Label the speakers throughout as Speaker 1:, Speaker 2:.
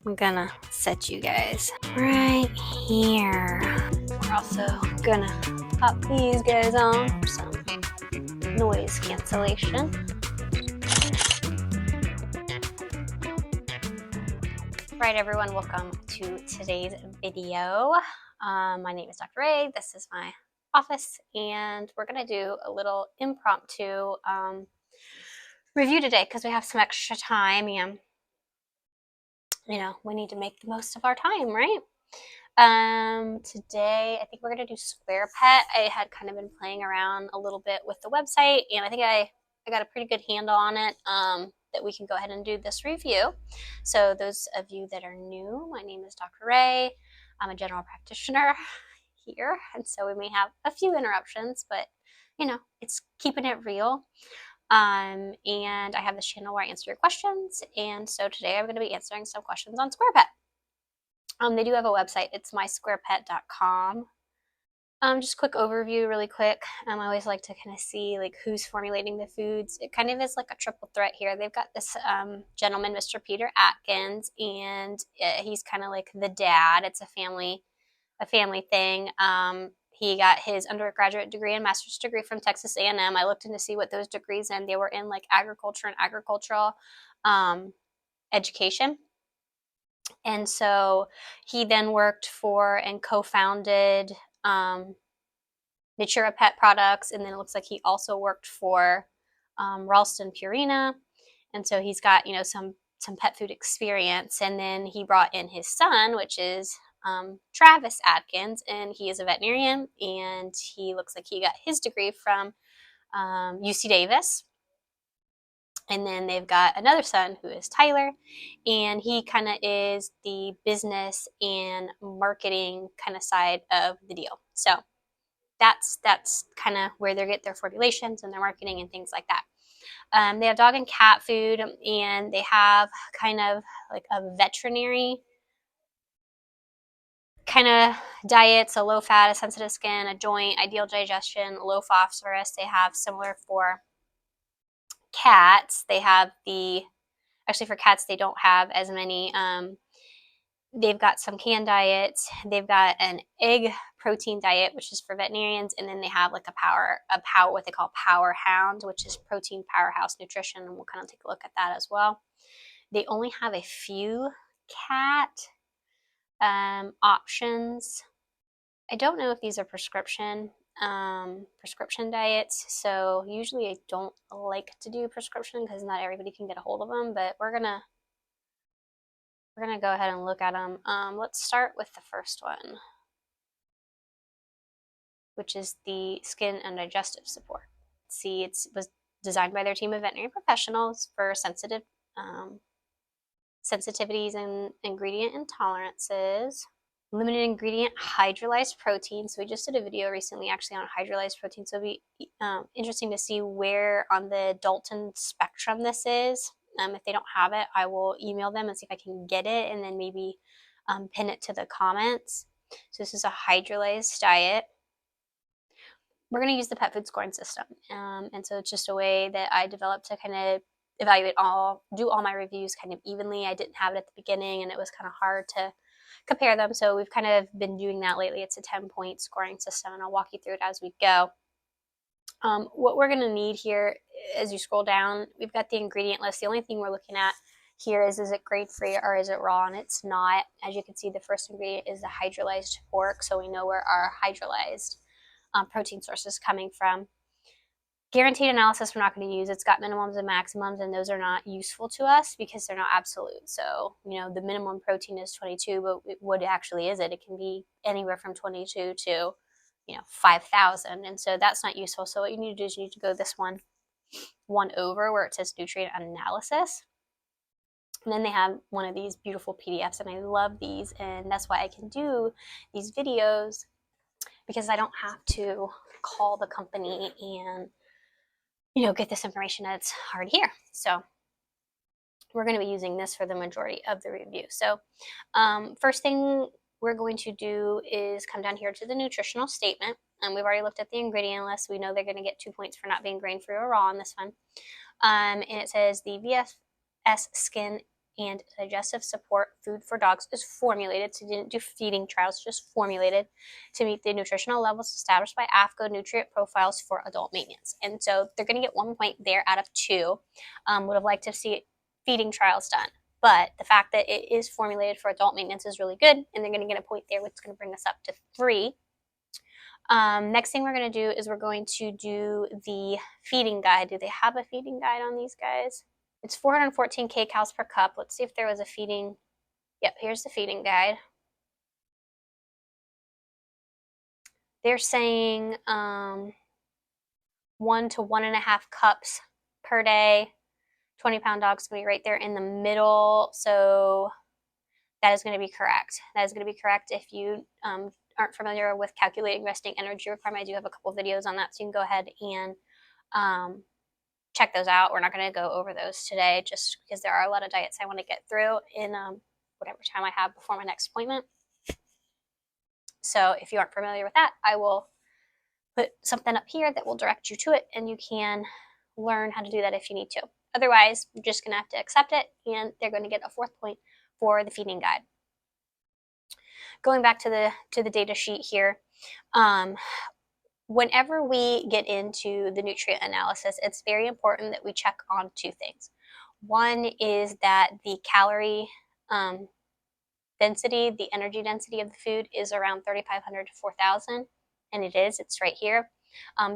Speaker 1: I'm gonna set you guys right here. We're also gonna pop these guys on for some noise cancellation. Right, everyone, welcome to today's video. My name is Dr. Ray. This is my office, and we're gonna do a little impromptu review today because we have some extra time, and we need to make the most of our time, right? Today I think we're gonna do SquarePet. I had kind of been playing around a little bit with the website, and I think I got a pretty good handle on it. That we can go ahead and do this review. So those of you that are new, my name is Dr. Ray. I'm a general practitioner here, and so we may have a few interruptions, but it's keeping it real. And I have this channel where I answer your questions, and so today I'm going to be answering some questions on SquarePet. They do have a website. It's mysquarepet.com. Just quick overview really quick. I always like to kind of see like who's formulating the foods. It kind of is like a triple threat here. They've got this gentleman, Mr. Peter Atkins, and he's kind of like the dad. It's a family thing. He got his undergraduate degree and master's degree from Texas A&M. I looked in to see what those degrees in. They were in like agriculture and agricultural education. And so he then worked for and co-founded Natura Pet Products, and then it looks like he also worked for Ralston Purina, and so he's got some pet food experience. And then he brought in his son, which is Travis Atkins, and he is a veterinarian, and he looks like he got his degree from UC Davis. And then they've got another son who is Tyler, and he kind of is the business and marketing kind of side of the deal. So that's kind of where they get their formulations and their marketing and things like that. They have dog and cat food, and they have kind of like a veterinary kind of diet, so low fat, a sensitive skin, a joint, ideal digestion, low phosphorus. They have similar for cats. They have actually for cats they don't have as many. They've got some canned diets. They've got an egg protein diet, which is for veterinarians, and then they have like what they call PowerHound, which is protein powerhouse nutrition, and we'll kind of take a look at that as well. They only have a few cat options. I don't know if these are prescription diets, so usually I don't like to do prescription because not everybody can get a hold of them, but we're gonna go ahead and look at them. Let's start with the first one, which is the skin and digestive support. See, it was designed by their team of veterinary professionals for sensitivities and ingredient intolerances. Limited ingredient hydrolyzed protein. So we just did a video recently actually on hydrolyzed protein. So it'll be interesting to see where on the Dalton spectrum this is. If they don't have it, I will email them and see if I can get it, and then maybe pin it to the comments. So this is a hydrolyzed diet. We're going to use the pet food scoring system. And so it's just a way that I developed to kind of evaluate do all my reviews kind of evenly. I didn't have it at the beginning, and it was kind of hard to compare them. So we've kind of been doing that lately. It's a 10-point scoring system, and I'll walk you through it as we go. What we're going to need here, as you scroll down, we've got the ingredient list. The only thing we're looking at here is it grade-free or is it raw? And it's not. As you can see, the first ingredient is the hydrolyzed pork, so we know where our hydrolyzed protein source is coming from. Guaranteed analysis we're not going to use. It's got minimums and maximums, and those are not useful to us because they're not absolute. So, the minimum protein is 22, but what actually is it? It can be anywhere from 22 to, 5,000. And so that's not useful. So what you need to do is you need to go this one over where it says nutrient analysis. And then they have one of these beautiful PDFs, and I love these. And that's why I can do these videos, because I don't have to call the company and get this information that's already here. So we're going to be using this for the majority of the review. So first thing we're going to do is come down here to the nutritional statement. We've already looked at the ingredient list. We know they're going to get 2 points for not being grain-free or raw on this one. And it says the VFS skin and digestive support food for dogs is formulated, so you didn't do feeding trials, just formulated to meet the nutritional levels established by AAFCO nutrient profiles for adult maintenance. And so they're going to get 1 point there out of 2. Would have liked to see feeding trials done. But the fact that it is formulated for adult maintenance is really good, and they're going to get a point there, which is going to bring us up to 3. Next thing we're going to do is we're going to do the feeding guide. Do they have a feeding guide on these guys? It's 414 kcals per cup. Let's see if there was a feeding. Yep, here's the feeding guide. They're saying 1 to 1.5 cups per day. 20-pound dog's going to be right there in the middle. So that is going to be correct. That is going to be correct. If you aren't familiar with calculating resting energy requirement, I do have a couple videos on that, so you can go ahead and check those out. We're not going to go over those today just because there are a lot of diets I want to get through in whatever time I have before my next appointment. So if you aren't familiar with that, I will put something up here that will direct you to it, and you can learn how to do that if you need to. Otherwise, you're just going to have to accept it, and they're going to get a 4th point for the feeding guide. Going back to the data sheet here, whenever we get into the nutrient analysis, it's very important that we check on 2 things. One is that the calorie density, the energy density of the food is around 3,500 to 4,000, and it is. It's right here.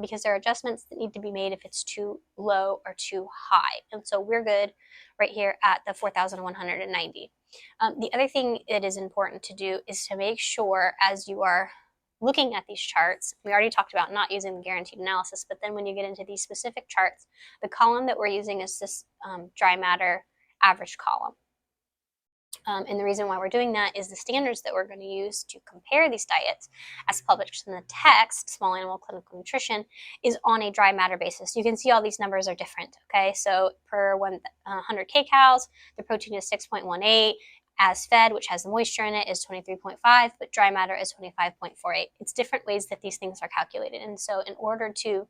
Speaker 1: Because there are adjustments that need to be made if it's too low or too high. And so we're good right here at the 4,190. The other thing that is important to do is to make sure as you are looking at these charts, we already talked about not using the guaranteed analysis, but then when you get into these specific charts, the column that we're using is this dry matter average column. And the reason why we're doing that is the standards that we're going to use to compare these diets as published in the text, Small Animal Clinical Nutrition, is on a dry matter basis. You can see all these numbers are different, okay? So per 100 kcals, the protein is 6.18. As fed, which has the moisture in it, is 23.5, but dry matter is 25.48. It's different ways that these things are calculated. And so in order to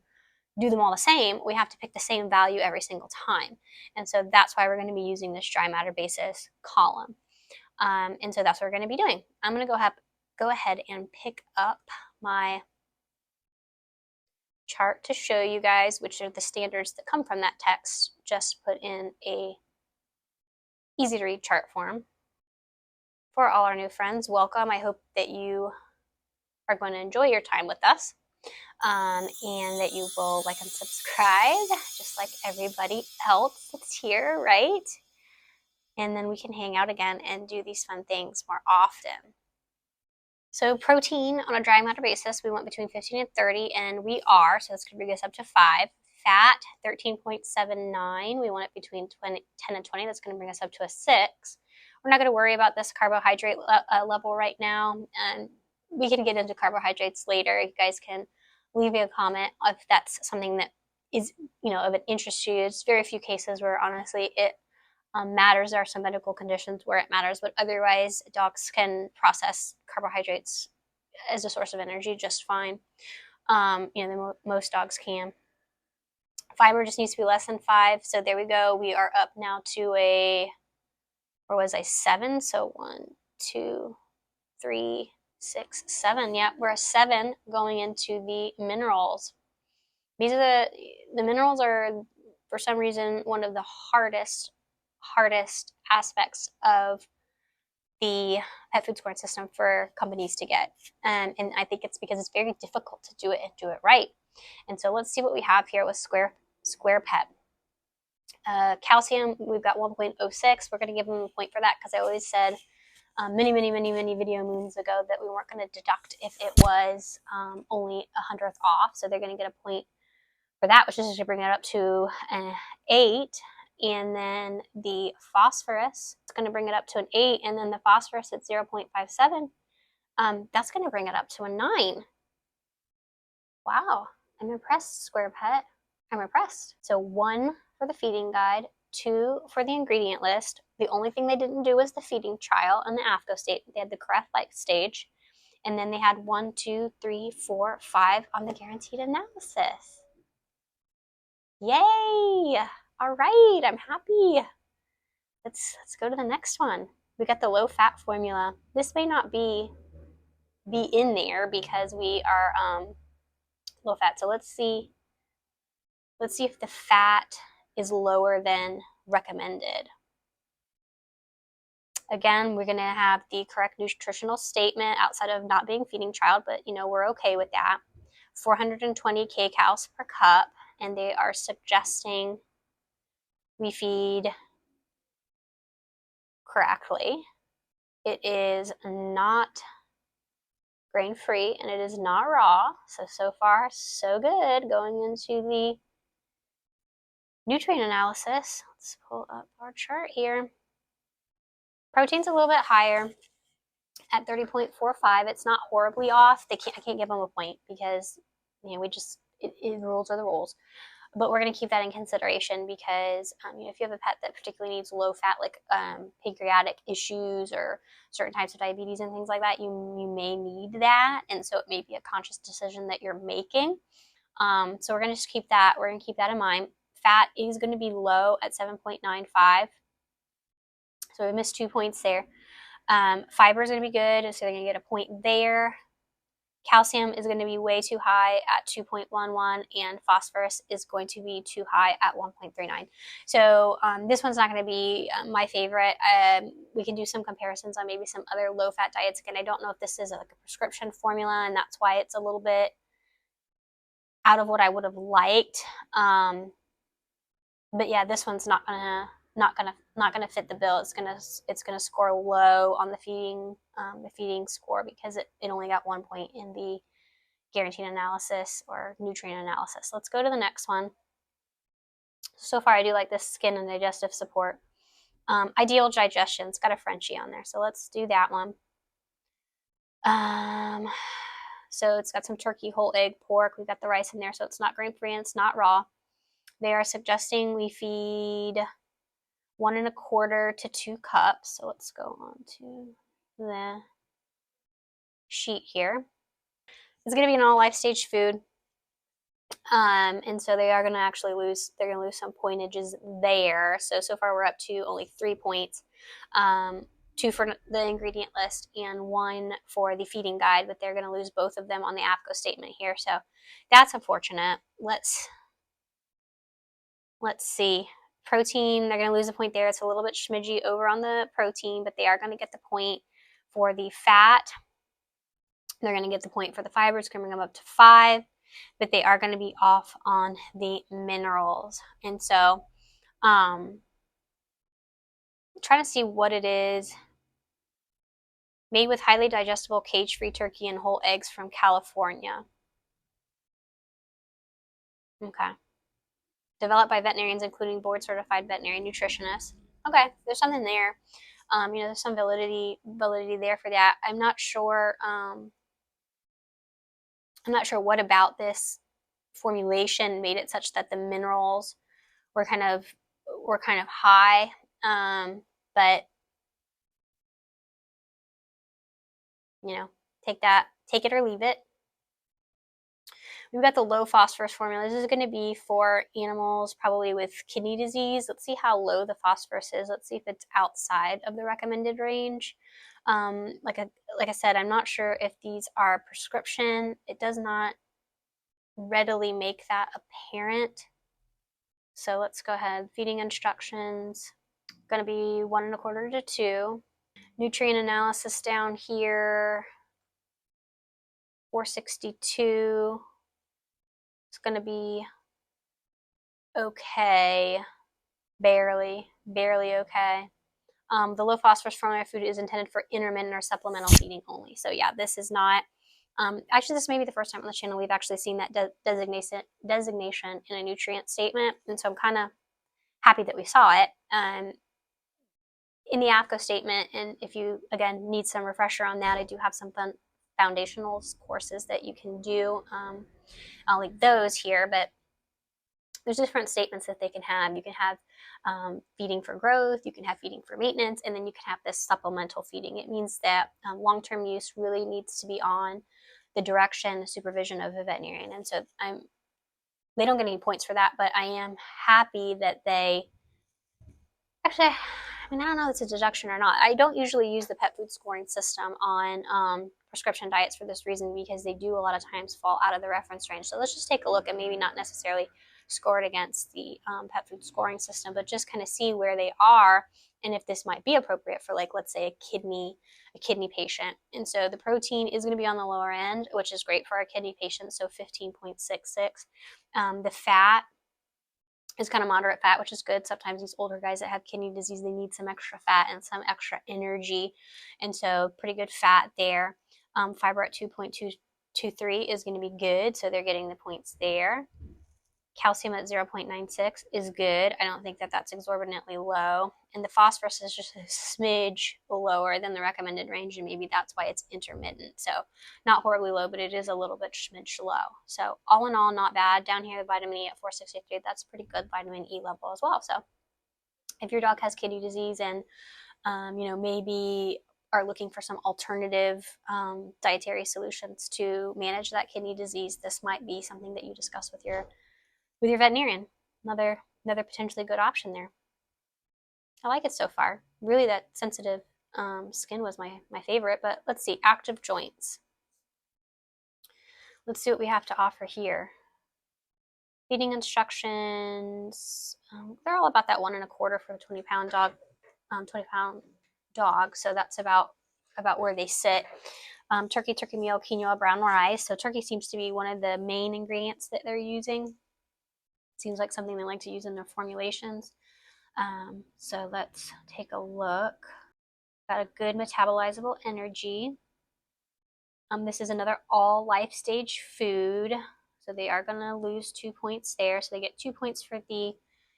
Speaker 1: do them all the same, we have to pick the same value every single time. And so that's why we're going to be using this dry matter basis column. And so that's what we're going to be doing. I'm going to go ahead and pick up my chart to show you guys which are the standards that come from that text, just put in a easy to read chart form. For all our new friends, welcome. I hope that you are going to enjoy your time with us, and that you will like and subscribe just like everybody else that's here, right? And then we can hang out again and do these fun things more often. So protein on a dry matter basis, we went between 15 and 30, and we are, so that's going to bring us up to 5. Fat, 13.79, we want it between 10 and 20, that's going to bring us up to a 6. We're not going to worry about this carbohydrate level right now, and we can get into carbohydrates later. You guys can leave me a comment if that's something that is, of an interest to you. It's very few cases where honestly it matters. There are some medical conditions where it matters, but otherwise dogs can process carbohydrates as a source of energy just fine. Most dogs can. Fiber just needs to be less than 5. So there we go. We are up now to a, or was I 7? So 1, 2, 3, 6, 7. Yeah, we're a 7 going into the minerals. These are the minerals are, for some reason, one of the hardest aspects of the pet food scoring system for companies to get. And I think it's because it's very difficult to do it and do it right. And so let's see what we have here with SquarePet. Calcium, we've got 1.06. We're going to give them a point for that because I always said many video moons ago that we weren't going to deduct if it was only 100th off. So they're going to get a point for that, which is going to bring it up to an 8. And then the phosphorus, it's going to bring it up to an 8. And then the phosphorus at 0.57, that's going to bring it up to a 9. Wow, I'm impressed, SquarePet. I'm impressed. So 1 for the feeding guide, 2 for the ingredient list. The only thing they didn't do was the feeding trial and the AAFCO state. They had the correct stage. And then they had 1, 2, 3, 4, 5 on the guaranteed analysis. Yay! All right, I'm happy. let's go to the next one. We got the low fat formula. This may not be in there because we are low fat. So let's see if the fat is lower than recommended. Again, we're going to have the correct nutritional statement outside of not being feeding child, but we're okay with that. 420 kcals per cup, and they are suggesting we feed correctly. It is not grain-free and it is not raw. So far, so good. Going into the nutrient analysis, let's pull up our chart here. Protein's a little bit higher at 30.45. It's not horribly off. I can't give them a point because the rules are the rules. But we're going to keep that in consideration because if you have a pet that particularly needs low fat, like pancreatic issues or certain types of diabetes and things like that, you may need that, and so it may be a conscious decision that you're making. So we're going to just keep that. We're going to keep that in mind. Fat is going to be low at 7.95, so we missed 2 points there. Fiber is going to be good, so they're going to get a point there. Calcium is going to be way too high at 2.11, and phosphorus is going to be too high at 1.39. So this one's not going to be my favorite. We can do some comparisons on maybe some other low-fat diets. Again, I don't know if this is like a prescription formula, and that's why it's a little bit out of what I would have liked. But yeah, this one's not gonna fit the bill. It's gonna score low on the feeding score because it only got 1 point in the guaranteed analysis or nutrient analysis. Let's go to the next one. So far, I do like this skin and digestive support. Ideal digestion. It's got a Frenchie on there, so let's do that one. So it's got some turkey, whole egg, pork. We've got the rice in there, so it's not grain-free and it's not raw. They are suggesting we feed 1 1/4 to 2 cups. So let's go on to the sheet here. It's going to be an all life stage food. And so they are going to actually lose some pointages there. So far we're up to only 3 points. 2 for the ingredient list and 1 for the feeding guide, but they're going to lose both of them on the APCO statement here. So that's unfortunate. Let's see. Protein, they're going to lose a point there. It's a little bit schmidgy over on the protein, but they are going to get the point for the fat. They're going to get the point for the fiber. It's going to bring them up to 5, but they are going to be off on the minerals. And so trying to see what it is. Made with highly digestible cage-free turkey and whole eggs from California. Okay. Developed by veterinarians, including board-certified veterinary nutritionists. Okay, there's something there. There's some validity there for that. I'm not sure what about this formulation made it such that the minerals were kind of high, but take it or leave it. We've got the low phosphorus formula. This is going to be for animals probably with kidney disease. Let's see how low the phosphorus is. Let's see if it's outside of the recommended range. Like I said, I'm not sure if these are prescription. It does not readily make that apparent. So let's go ahead. Feeding instructions. Going to be 1 1/4 to 2. Nutrient analysis down here. 462. It's going to be okay, barely okay. The low phosphorus formula food is intended for intermittent or supplemental feeding only. So yeah, this is not, actually this may be the first time on the channel we've actually seen that designation in a nutrient statement. And so I'm kind of happy that we saw it in the APCO statement. And if you, again, need some refresher on that, I do have some foundational courses that you can do. I'll link those here, but there's different statements that they can have. You can have feeding for growth, you can have feeding for maintenance, and then you can have this supplemental feeding. It means that long-term use really needs to be on the direction, supervision of a veterinarian. And so they don't get any points for that, but I am happy that they, actually, I mean, I don't know if it's a deduction or not. I don't usually use the pet food scoring system on prescription diets for this reason, because they do a lot of times fall out of the reference range. So let's just take a look and maybe not necessarily score it against the pet food scoring system, but just kind of see where they are and if this might be appropriate for, like, let's say a kidney patient. And so the protein is going to be on the lower end, which is great for our kidney patients, so 15.66. The fat is kind of moderate fat, which is good. Sometimes these older guys that have kidney disease, they need some extra fat and some extra energy. And so pretty good fat there. Fiber at 2.223 is going to be good. So they're getting the points there. Calcium at 0.96 is good. I don't think that that's exorbitantly low. And the phosphorus is just a smidge lower than the recommended range, and maybe that's why it's intermittent. So not horribly low, but it is a little bit smidge low. So all in all, not bad. Down here, the vitamin E at 463, that's pretty good vitamin E level as well. So if your dog has kidney disease and maybe are looking for some alternative dietary solutions to manage that kidney disease, this might be something that you discuss with your veterinarian. Another potentially good option there. I like it so far. Really, that sensitive skin was my favorite, but let's see, active joints. Let's see what we have to offer here. Feeding instructions, they're all about that 1 1/4 for a 20-pound dog, 20-pound dog, so that's about where they sit. Turkey meal, quinoa, brown rice. So turkey seems to be one of the main ingredients that they're using. Seems like something they like to use in their formulations. So let's take a look. Got a good metabolizable energy. This is another all life stage food. So they are going to lose 2 points there. So they get 2 points for the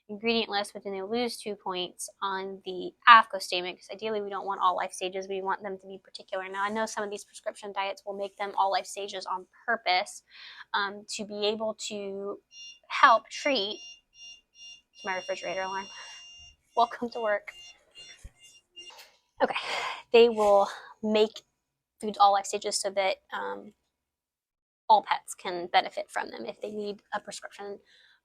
Speaker 1: ingredient list, but then they lose 2 points on the AFCO statement, because ideally we don't want all life stages. We want them to be particular. Now, I know some of these prescription diets will make them all life stages on purpose to be able to help treat. It's my refrigerator alarm. Welcome to work. Okay, they will make foods all life stages so that all pets can benefit from them if they need a prescription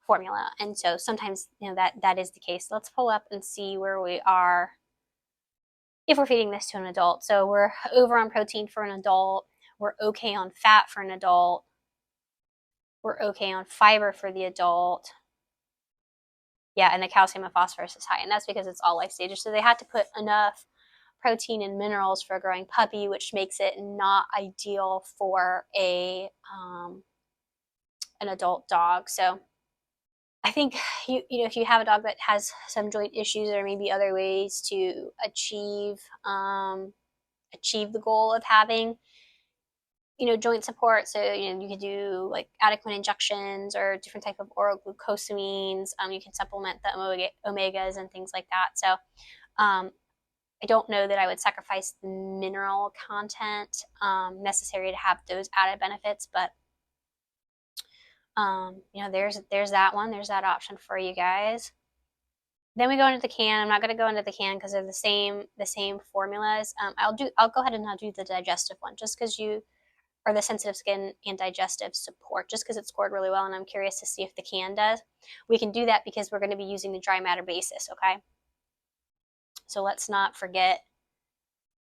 Speaker 1: formula. And so sometimes that is the case. Let's pull up and see where we are if we're feeding this to an adult. So we're over on protein for an adult. We're okay on fat for an adult. We're okay on fiber for the adult. Yeah, and the calcium and phosphorus is high, and that's because it's all life stages. So they had to put enough protein and minerals for a growing puppy, which makes it not ideal for an adult dog. So I think if you have a dog that has some joint issues, there may be other ways to achieve the goal of having joint support. So you could do like adequate injections or different type of oral glucosamines. You can supplement the omegas and things like that. So I don't know that I would sacrifice the mineral content necessary to have those added benefits, but there's that one. There's that option for you guys. Then we go into the can. I'm not going to go into the can because they're the same formulas. I'll go ahead and I'll do the digestive one, just because or the sensitive skin and digestive support, just because it scored really well, and I'm curious to see if the can does. We can do that because we're going to be using the dry matter basis, okay? So let's not forget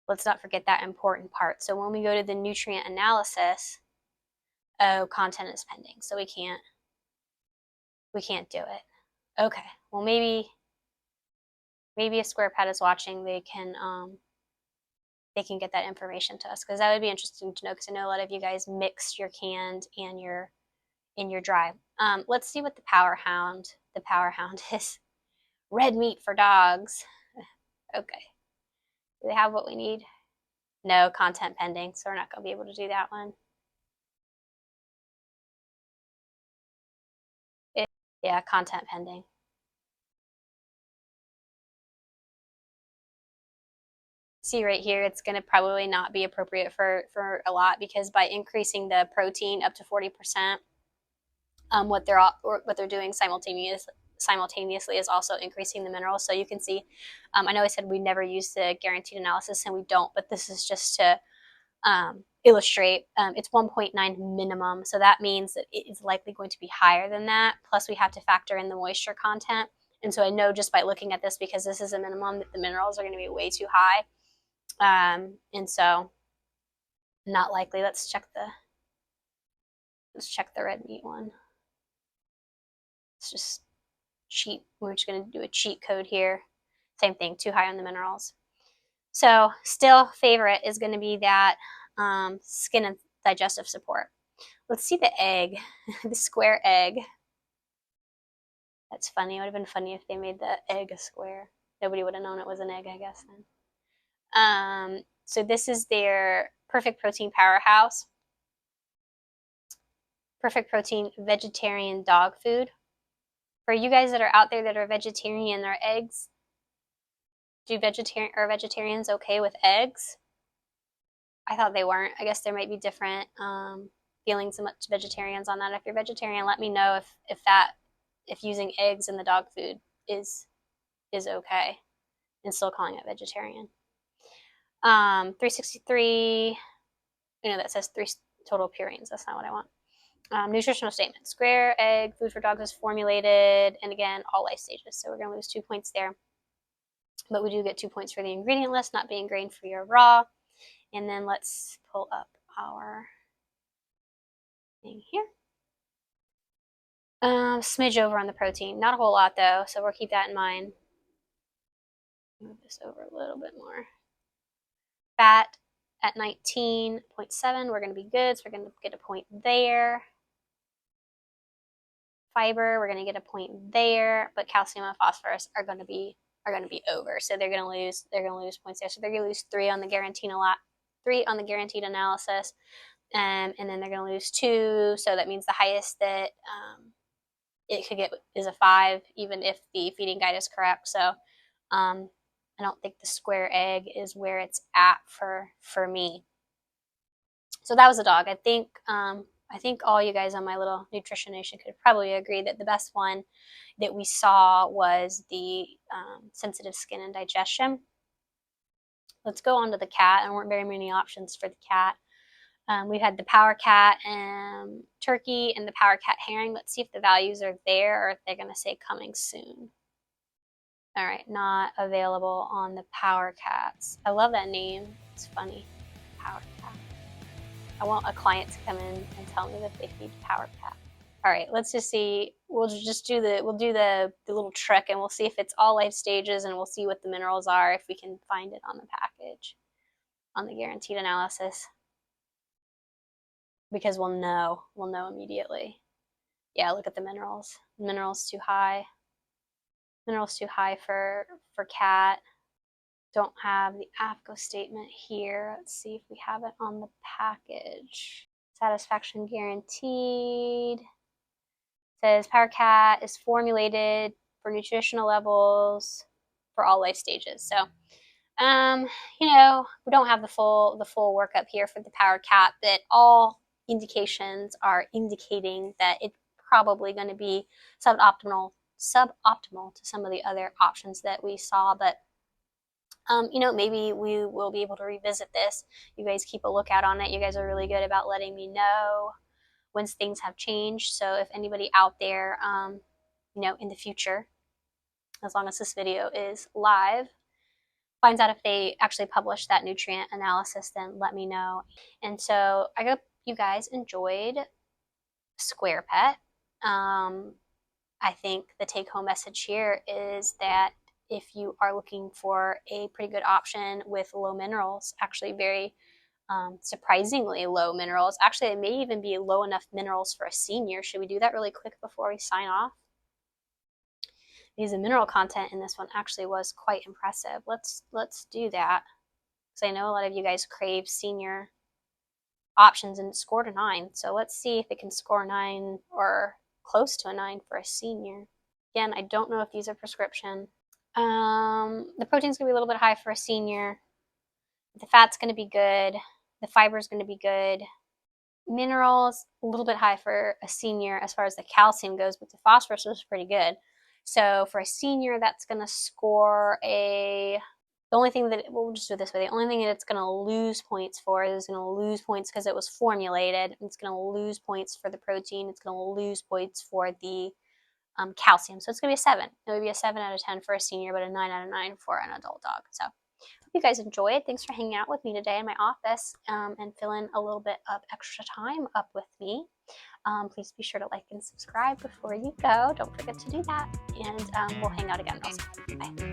Speaker 1: that important part. So when we go to the nutrient analysis, content is pending, so we can't do it. Okay, well maybe if SquarePet is watching, they can get that information to us, because that would be interesting to know, because I know a lot of you guys mix your canned and your dry. Let's see what the PowerHound is. Red meat for dogs. Okay. Do they have what we need? No, content pending, so we're not going to be able to do that one. Yeah, content pending. See right here, it's going to probably not be appropriate for a lot, because by increasing the protein up to 40%, what they're doing simultaneously is also increasing the minerals. So you can see, I know I said we never use the guaranteed analysis, and we don't, but this is just to illustrate. It's 1.9 minimum, so that means that it is likely going to be higher than that. Plus we have to factor in the moisture content, And so I know just by looking at this, because this is a minimum, that the minerals are going to be way too high. And so not likely. Let's check the red meat one. It's just cheat. We're just going to do a cheat code here. Same thing, too high on the minerals. So still favorite is going to be that skin and digestive support. Let's see the egg, the square egg. That's funny. It would have been funny if they made the egg a square. Nobody would have known it was an egg, I guess, then. So this is their Perfect Protein Powerhouse. Perfect Protein vegetarian dog food. For you guys that are out there that are vegetarian, are eggs, are vegetarians okay with eggs? I thought they weren't. I guess there might be different feelings among vegetarians on that. If you're vegetarian, let me know if using eggs in the dog food is okay, and still calling it vegetarian. 363. That says 3 total purines. That's not what I want. Nutritional statement. Square egg food for dogs is formulated, and again, all life stages. So we're going to lose 2 points there. But we do get 2 points for the ingredient list, not being grain-free or raw. And then let's pull up our thing here. Smidge over on the protein. Not a whole lot, though, so we'll keep that in mind. Move this over a little bit more. Fat at 19.7. We're going to be good, so we're going to get a point there. Fiber, we're going to get a point there, but calcium and phosphorus are going to be over, so they're going to lose points there. So they're going to lose 3 on the guaranteed analysis, and then they're going to lose 2. So that means the highest that it could get is a 5, even if the feeding guide is correct. So I don't think the square egg is where it's at for me. So that was a dog. I think all you guys on my little Nutrition Nation could probably agree that the best one that we saw was the sensitive skin and digestion. Let's go on to the cat. There weren't very many options for the cat. We had the Power Cat turkey and the Power Cat herring. Let's see if the values are there or if they're going to say coming soon. All right, not available on the Power Cats. I love that name. It's funny. Power Cat. I want a client to come in and tell me that they feed Power Cat. All right, let's just see. We'll do the little trick, and we'll see if it's all life stages, and we'll see what the minerals are if we can find it on the package, on the guaranteed analysis, because we'll know immediately. Yeah, look at the minerals. Minerals too high. Minerals too high for cat. Don't have the AFCO statement here. Let's see if we have it on the package. Satisfaction guaranteed. It says Power Cat is formulated for nutritional levels for all life stages. So, we don't have the full workup here for the Power Cat, but all indications are indicating that it's probably going to be suboptimal to some of the other options that we saw, but maybe we will be able to revisit this. You guys keep a lookout on it. You guys are really good about letting me know when things have changed. So if anybody out there, in the future, as long as this video is live, finds out if they actually publish that nutrient analysis, then let me know. And so I hope you guys enjoyed SquarePet. I think the take-home message here is that if you are looking for a pretty good option with low minerals, actually very surprisingly low minerals. Actually, it may even be low enough minerals for a senior. Should we do that really quick before we sign off? Because the mineral content in this one actually was quite impressive. Let's do that, because I know a lot of you guys crave senior options, and it scored a 9. So let's see if it can score a 9 or close to a 9 for a senior. Again, I don't know if these are prescription. The protein's gonna be a little bit high for a senior. The fat's gonna be good. The fiber's gonna be good. Minerals, a little bit high for a senior as far as the calcium goes, but the phosphorus was pretty good. So for a senior, that's gonna score the only thing that, we'll just do it this way, the only thing that it's gonna lose points for is gonna lose points because it was formulated. It's gonna lose points for the protein. It's gonna lose points for the calcium. So it's going to be a 7. It would be a 7 out of 10 for a senior, but a 9 out of 9 for an adult dog. So hope you guys enjoyed. Thanks for hanging out with me today in my office and filling a little bit of extra time up with me. Please be sure to like and subscribe before you go. Don't forget to do that. And we'll hang out again real soon. Bye.